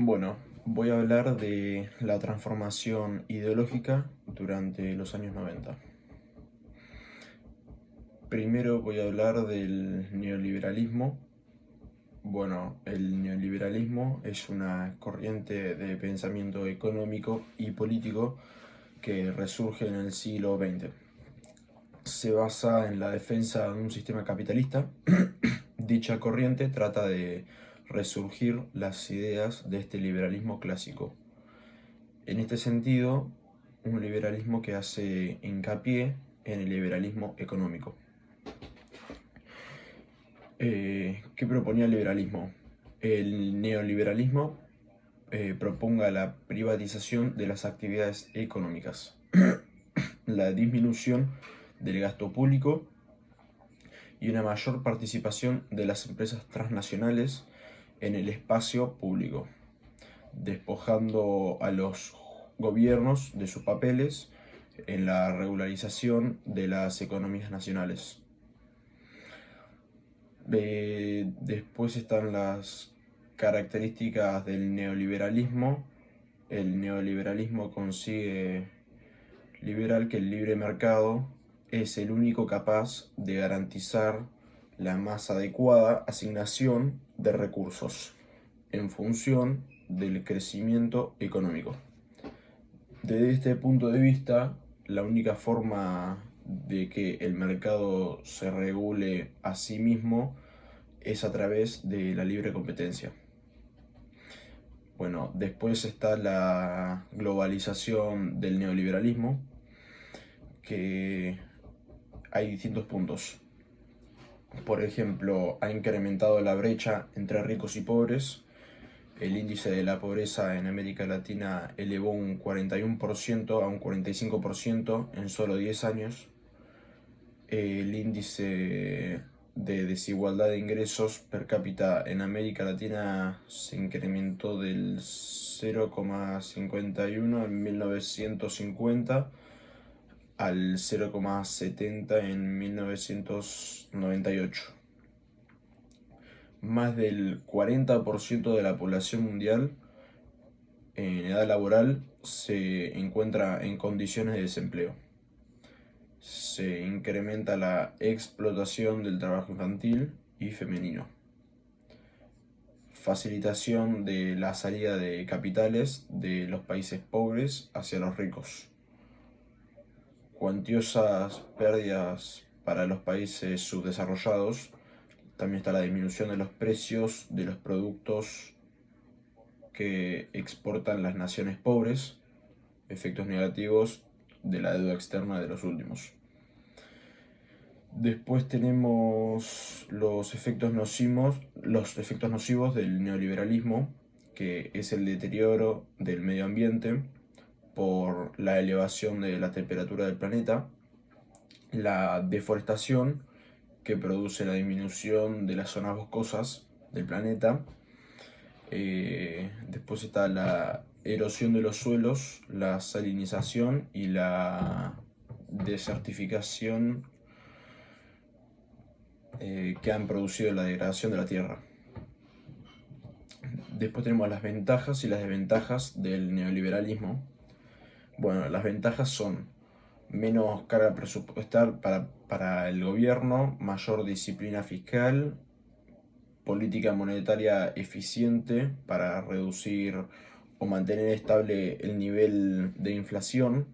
Bueno, voy a hablar de la transformación ideológica durante los años 90. Primero voy a hablar del neoliberalismo. Bueno, el neoliberalismo es una corriente de pensamiento económico y político que resurge en el siglo XX. Se basa en la defensa de un sistema capitalista. Dicha corriente trata de resurgir las ideas de este liberalismo clásico. En este sentido, un liberalismo que hace hincapié en el liberalismo económico. ¿Qué proponía el liberalismo? El neoliberalismo proponga la privatización de las actividades económicas, la disminución del gasto público y una mayor participación de las empresas transnacionales en el espacio público, despojando a los gobiernos de sus papeles en la regularización de las economías nacionales. Después están las características del neoliberalismo. El neoliberalismo consigue liberar que el libre mercado es el único capaz de garantizar la más adecuada asignación de recursos en función del crecimiento económico. Desde este punto de vista, la única forma de que el mercado se regule a sí mismo es a través de la libre competencia. Bueno, después está la globalización del neoliberalismo, que hay distintos puntos. Por ejemplo, ha incrementado la brecha entre ricos y pobres. El índice de la pobreza en América Latina elevó un 41% a un 45% en solo 10 años. El índice de desigualdad de ingresos per cápita en América Latina se incrementó del 0,51 en 1950 al 0,70 en 1998. Más del 40% de la población mundial en edad laboral se encuentra en condiciones de desempleo. Se incrementa la explotación del trabajo infantil y femenino. Facilitación de la salida de capitales de los países pobres hacia los ricos. Cuantiosas pérdidas para los países subdesarrollados. También está la disminución de los precios de los productos que exportan las naciones pobres, efectos negativos de la deuda externa de los últimos. Después tenemos los efectos nocivos del neoliberalismo, que es el deterioro del medio ambiente por la elevación de la temperatura del planeta, la deforestación, que produce la disminución de las zonas boscosas del planeta. Después está la erosión de los suelos, la salinización y la desertificación que han producido la degradación de la tierra. Después tenemos las ventajas y las desventajas del neoliberalismo. Bueno, las ventajas son menos carga presupuestal para el gobierno, mayor disciplina fiscal, política monetaria eficiente para reducir o mantener estable el nivel de inflación,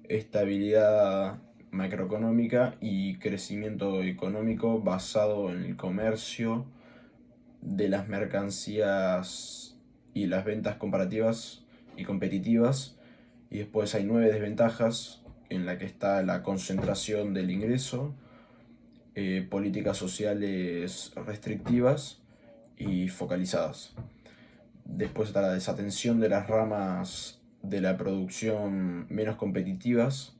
estabilidad macroeconómica y crecimiento económico basado en el comercio de las mercancías y las ventas comparativas y competitivas. Y después hay 9 desventajas, en la que está la concentración del ingreso, políticas sociales restrictivas y focalizadas. Después está la desatención de las ramas de la producción menos competitivas,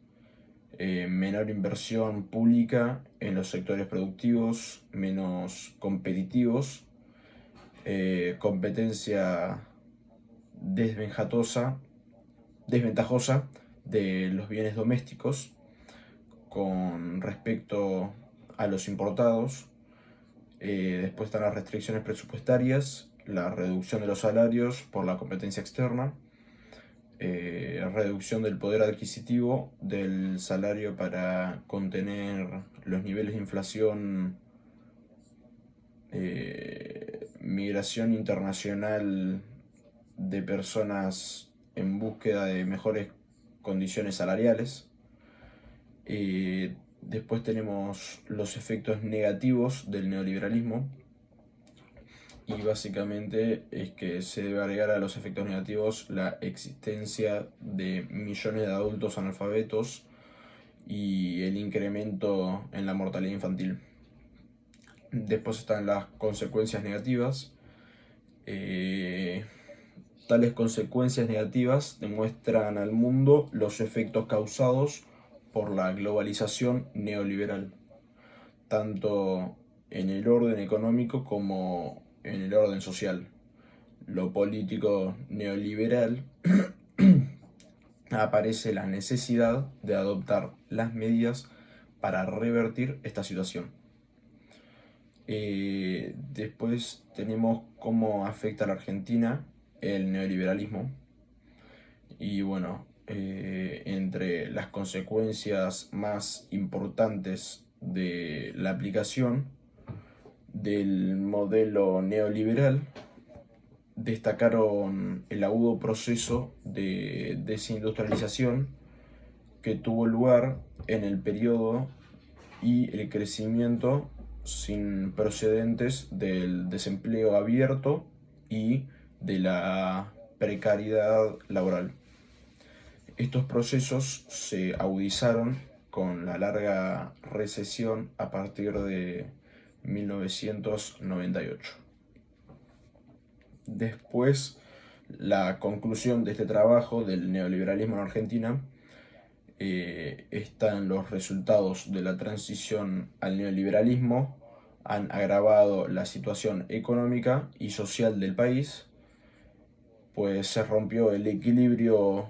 menor inversión pública en los sectores productivos menos competitivos, competencia desventajosa de los bienes domésticos con respecto a los importados. Después están las restricciones presupuestarias, la reducción de los salarios por la competencia externa, reducción del poder adquisitivo del salario para contener los niveles de inflación, migración internacional de personas en búsqueda de mejores condiciones salariales. Después tenemos los efectos negativos del neoliberalismo, y básicamente es que se debe agregar a los efectos negativos la existencia de millones de adultos analfabetos y el incremento en la mortalidad infantil. Después están las consecuencias negativas. Tales consecuencias negativas demuestran al mundo los efectos causados por la globalización neoliberal, tanto en el orden económico como en el orden social. Lo político neoliberal aparece la necesidad de adoptar las medidas para revertir esta situación. Después tenemos cómo afecta a la Argentina el neoliberalismo. Y bueno, entre las consecuencias más importantes de la aplicación del modelo neoliberal destacaron el agudo proceso de desindustrialización que tuvo lugar en el periodo y el crecimiento sin precedentes del desempleo abierto y de la precariedad laboral. Estos procesos se agudizaron con la larga recesión a partir de 1998. Después, la conclusión de este trabajo del neoliberalismo en Argentina están los resultados de la transición al neoliberalismo, han agravado la situación económica y social del país, pues se rompió el equilibrio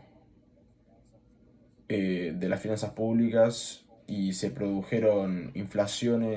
de las finanzas públicas y se produjeron inflaciones